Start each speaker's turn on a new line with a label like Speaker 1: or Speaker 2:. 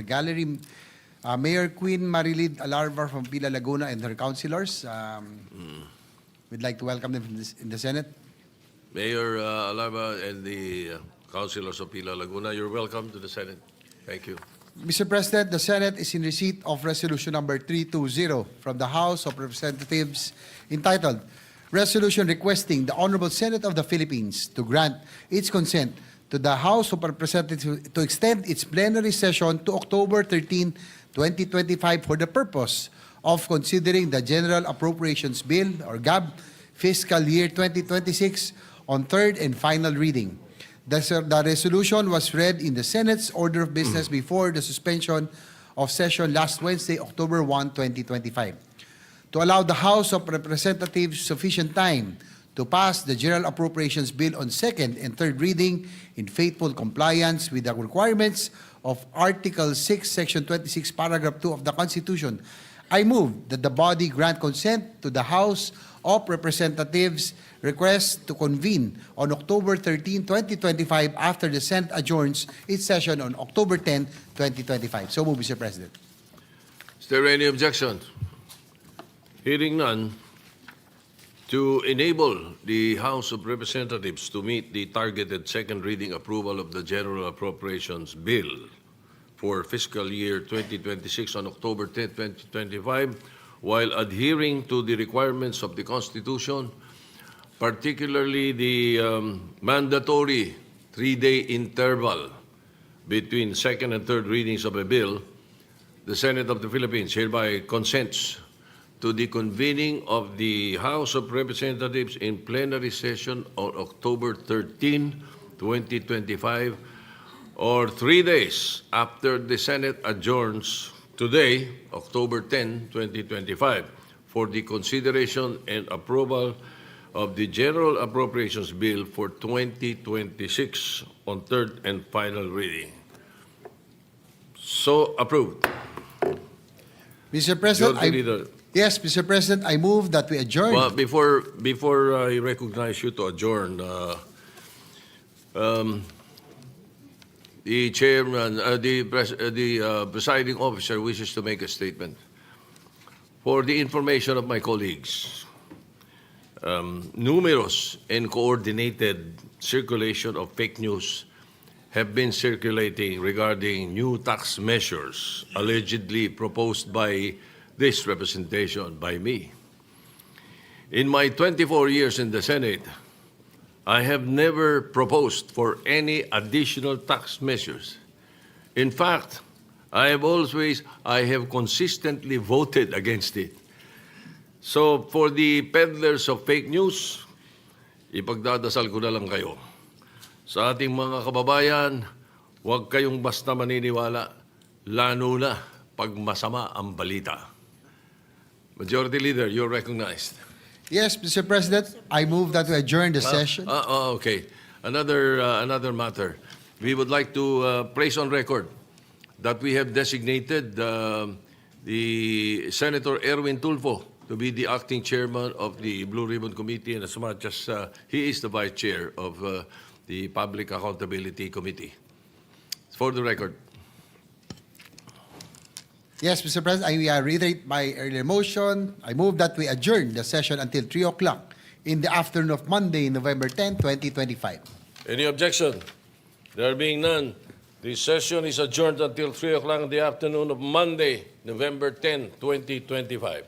Speaker 1: gallery. Mayor Queen Marilyd Alarva from Pila Laguna and her councilors. We'd like to welcome them in the Senate.
Speaker 2: Mayor Alarva and the councilors of Pila Laguna, you're welcome to the Senate. Thank you.
Speaker 1: Mr. President, the Senate is in receipt of Resolution number 320 from the House of Representatives entitled Resolution requesting the Honorable Senate of the Philippines to grant its consent to the House of Representatives to extend its plenary session to October 13, 2025 for the purpose of considering the General Appropriations Bill or GAB fiscal year 2026 on third and final reading. The resolution was read in the Senate's order of business before the suspension of session last Wednesday, October 1, 2025. To allow the House of Representatives sufficient time to pass the General Appropriations Bill on second and third reading in faithful compliance with the requirements of Article 6, Section 26, Paragraph 2 of the Constitution, I move that the body grant consent to the House of Representatives request to convene on October 13, 2025 after the Senate adjourns its session on October 10, 2025. So move, Mr. President.
Speaker 2: Is there any objection? Hearing none, to enable the House of Representatives to meet the targeted second reading approval of the General Appropriations Bill for fiscal year 2026 on October 10, 2025, while adhering to the requirements of the Constitution, particularly the mandatory 3-day interval between second and third readings of a bill, the Senate of the Philippines hereby consents to the convening of the House of Representatives in plenary session on October 13, 2025, or 3 days after the Senate adjourns today, October 10, 2025, for the consideration and approval of the General Appropriations Bill for 2026 on third and final reading. So approved.
Speaker 1: Mr. President, yes, Mr. President, I move that we adjourn.
Speaker 2: Well, before I recognize you to adjourn, the chairman, the presiding officer wishes to make a statement. For the information of my colleagues, numerous and coordinated circulation of fake news have been circulating regarding new tax measures allegedly proposed by this representation by me. In my 24 years in the Senate, I have never proposed for any additional tax measures. In fact, I have consistently voted against it. So for the peddlers of fake news, ipagdadasal ko na lang kayo. Sa ating mga kababayan, huwag kayong basta maniniwala, lalo na pag masama ang balita. Majority Leader, you're recognized.
Speaker 1: Yes, Mr. President, I move that we adjourn the session.
Speaker 2: Okay. Another matter. We would like to place on record that we have designated the Senator Erwin Tulfo to be the acting chairman of the Blue Ribbon Committee, and as much as he is the vice chair of the Public Accountability Committee. For the record.
Speaker 1: Yes, Mr. President, I reiterate my earlier motion. I move that we adjourn the session until 3 o'clock in the afternoon of Monday, November 10, 2025.
Speaker 2: Any objection? There being none, the session is adjourned until 3 o'clock in the afternoon of Monday, November 10, 2025.